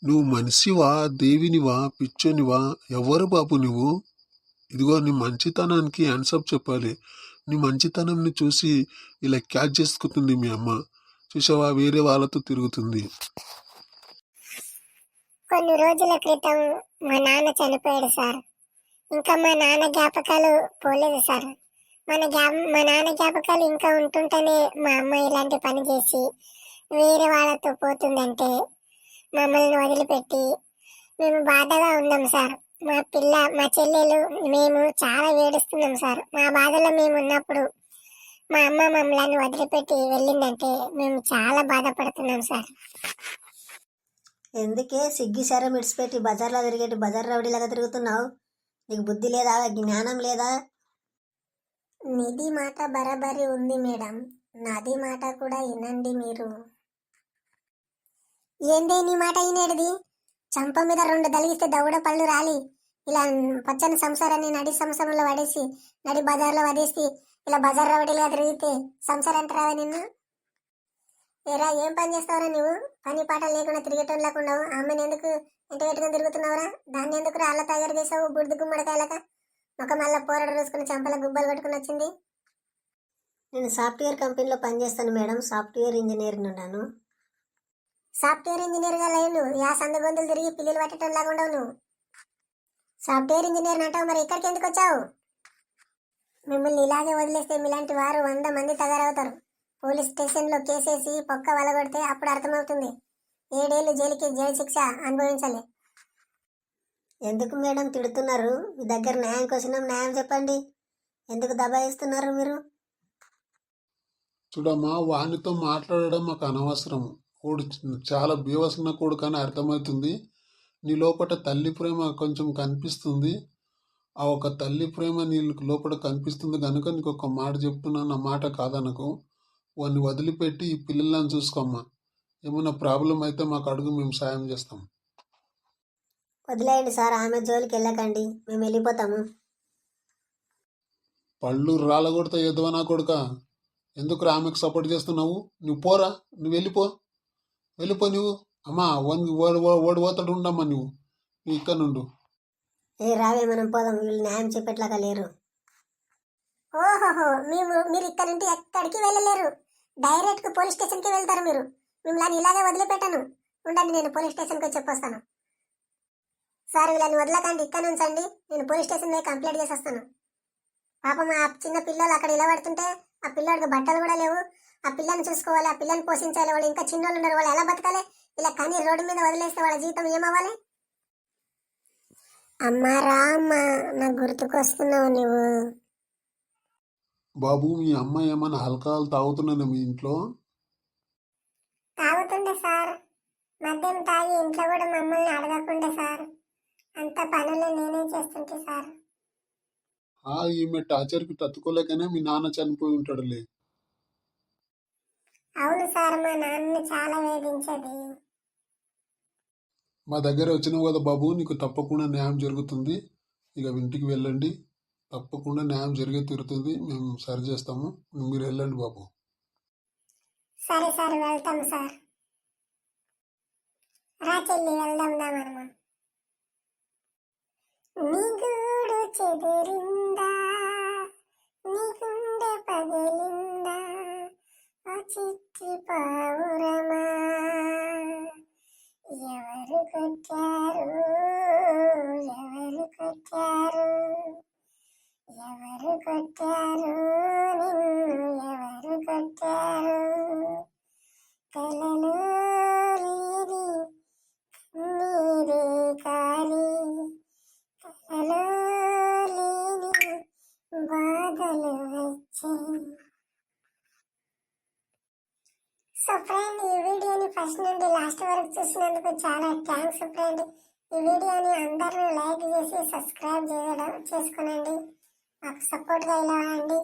నువ్వు మనిషివా, దేవినివా, పిచ్చోనివా? ఎవరు బాబు నువ్వు? ఇదిగో నీ మంచితనానికి ఆన్సప్ చెప్పాలి. నీ మంచితనంని చూసి ఇలా క్యాచ్ చేసుకుంటుంది మీ అమ్మ. చూసావా, వేరే వాళ్ళతో తిరుగుతుంది. కొన్ని రోజుల క్రితం మా నాన్న చనిపోయాడు సార్. ఇంకా మా నాన్న జ్ఞాపకాలు పోలేదు సార్. మా నాన్న జ్ఞాపకాలు ఇంకా ఉంటుంటేనే మా అమ్మ ఇలాంటి పని చేసి వేరే వాళ్ళతో పోతుందంటే మమ్మల్ని వదిలిపెట్టి మేము బాధగా ఉన్నాం సార్. మా చెల్లెలు మేము చాలా ఏడుస్తున్నాం సార్. మా బాధలో మేము ఉన్నప్పుడు మా అమ్మ మమ్మల్ని వదిలిపెట్టి వెళ్ళిందంటే మేము చాలా బాధపడుతున్నాం సార్. ఎందుకే సిగ్గి శరం ఇడిచిపెట్టి బజార్లో తిరిగేటి బజార్ రౌడీలాగా తిరుగుతున్నావు? నీకు బుద్ధి లేదా, జ్ఞానం లేదా? నిధి మాట బరాబరి ఉంది మేడం, నాది మాట కూడా వినండి మీరు. ఏందే నీ మాట వినేది? చంప మీద 2 దలిగిస్తే దౌడ పళ్ళు రాలి ఇలా పచ్చని సంసారాన్ని నడి సంసారంలో పడేసి నడి బజార్లో పడేసి ఇలా బజార్ రౌడీలుగా తిరిగితే సంసారం అంటారా నిన్ను? ఏరా, ఏం పని చేస్తావురా నువ్వు? పని పాట లేకుండా తిరిగేటోళ్ళు లేకుండా అమ్మని ఎందుకు ఇంటి పెట్టుకుని తిరుగుతున్నావురా? దాన్ని ఎందుకు రాళ్ళ తయారు చేసావు బుడిది గుమ్మడికాయలక? ఒక మళ్ళీ పోరాడు రోజుకుని చంపల గుబ్బలు కట్టుకుని వచ్చింది. నేను సాఫ్ట్వేర్ కంపెనీలో పనిచేస్తాను మేడం, సాఫ్ట్వేర్ ఇంజనీర్ ఉన్నాను. సాఫ్ట్వేర్ ఇంజనీర్గా లేవు, యా సంద గొంతులు తిరిగి పిల్లలు పట్టడం లేకుండా నువ్వు సాఫ్ట్వేర్ ఇంజనీర్ అంటావు. మరి ఇక్కడికి ఎందుకు వచ్చావు? మిమ్మల్ని ఇలాగే వదిలేస్తే మీలాంటి వారు 100 మంది తయారవుతారు. పోలీస్ స్టేషన్లో కేసేసి పొక్క వలగొడితే అప్పుడు అర్థమవుతుంది. 7 ఏళ్ళు జైలు శిక్ష అనుభవించాలి. ఎందుకు మేడం తిడుతున్నారు? మీ దగ్గర న్యాయం కోసం న్యాయం చెప్పండి. ఎందుకు దబాయిస్తున్నారు మీరు? చూడమ్మా, వానితో మాట్లాడడం మాకు అనవసరం. వాడు చాలా బీవసన కొడుకు అని అర్థమవుతుంది. నీ లోపల తల్లి ప్రేమ కొంచెం కనిపిస్తుంది. ఆ ఒక తల్లి ప్రేమ నీ లోపల కనిపిస్తుంది కనుక నీకు ఒక మాట చెప్తున్నాను, నా మాట కాదనకు. వాడిని వదిలిపెట్టి ఈ పిల్లలను చూసుకోమ్మా. ఏమైనా ప్రాబ్లం అయితే మాకు అడుగు, మేము సాయం చేస్తాం. వదిలేయండి సార్, ఆమె జోలికి వెళ్ళకండి, మేము వెళ్ళిపోతాము. పళ్ళు రాలగొడతా ఎదవనా కొడుక, ఎందుకు ఆమెకు సపోర్ట్ చేస్తున్నావు? నువ్వు పోరా, నువ్వు వెళ్ళిపో నువ్వు. అమ్మా, ఓడి పోతాడు ఉండమ్మా, నువ్వు ఇక్కడ నుండు. రావే, మనం పోదాం. వీళ్ళు న్యాయం చెప్పేట్లాగా లేరు. ఓహోహో, మీరు ఇక్కడ నుండి ఎక్కడికి వెళ్ళలేరు. డైరెక్ట్ పోలీస్ స్టేషన్కి వెళ్తారు మీరు. మిమ్మల్ని ఇలాగే వదిలిపెట్టాను. ఉండండి, నేను పోలీస్ స్టేషన్కి చెప్పొస్తాను. సార్, వీళ్ళని వదలకండి, ఇక్కడ నుంచండి. నేను పోలీస్ స్టేషన్ మీద కంప్లైంట్ చేసి వస్తాను. పాపం ఆ చిన్న పిల్లలు అక్కడ ఇలా పడుతుంటే ఆ పిల్లోడికి బట్టలు కూడా లేవు. ఆ పిల్లని చూసుకోవాలి, ఆ పిల్లని పోషించాలి. వాళ్ళు ఇంకా చిన్నోళ్ళు ఉన్నారు, వాళ్ళు ఎలా బతకాలి? ఇలా కనీ రోడ్డు మీద వదిలేస్తే వాళ్ళ జీవితం ఏమవ్వాలి? అమ్మా రా అమ్మా, నాకు గుర్తుకొస్తున్నావు నువ్వు. బాబు, మీ అమ్మ ఏమన్నా ఆల్కహాల్ తాగుతున్నాను మీ ఇంట్లో? తాగుతుండే సార్, మద్యం తాగి ఇంట్లో కూడా మమ్మల్ని అడగకుండే సార్. అంత పనులు నేనే చేస్తుంటే సార్. ఈమె టార్చర్కి తట్టుకోలేకనే మీ నాన్న చనిపోయి ఉంటాడులే. అవును సార్, మా నాన్నని చాలా వేధించేది. మా దగ్గర వచ్చినావు కదా బాబు, నీకు తప్పకుండా న్యాయం జరుగుతుంది. ఇక ఇంటికి వెళ్ళండి, తప్పకుండా న్యాయం జరిగే తీరుతుంది. మేము సరి చేస్తాము, మీరు వెళ్ళండి బాబు. సరే సార్, వెళ్తాం సార్. రా చెల్లి, వెళ్దాం మనము. నీ గూడు చెదిరిందా, నీ గుండె పగిలిందా, ఆ చిట్టి పావురమా, ఎవరు కొట్టారు, ఎవరు కొట్టారు, ఎవరు కొట్టారు, నిన్ను ఎవరు కొట్టారు? కలలో లేని నీరే కాలి, కలలో లేని బాధలు వచ్చాయి. సో ఫ్రెండ్, ఈ వీడియోని ఫస్ట్ నుండి లాస్ట్ వరకు చూసినందుకు చాలా థ్యాంక్స్ ఫ్రెండ్. ఈ వీడియోని అందరూ లైక్ చేసి సబ్స్క్రైబ్ చేసుకోనండి. మాకు సపోర్ట్గా ఇలా అండి.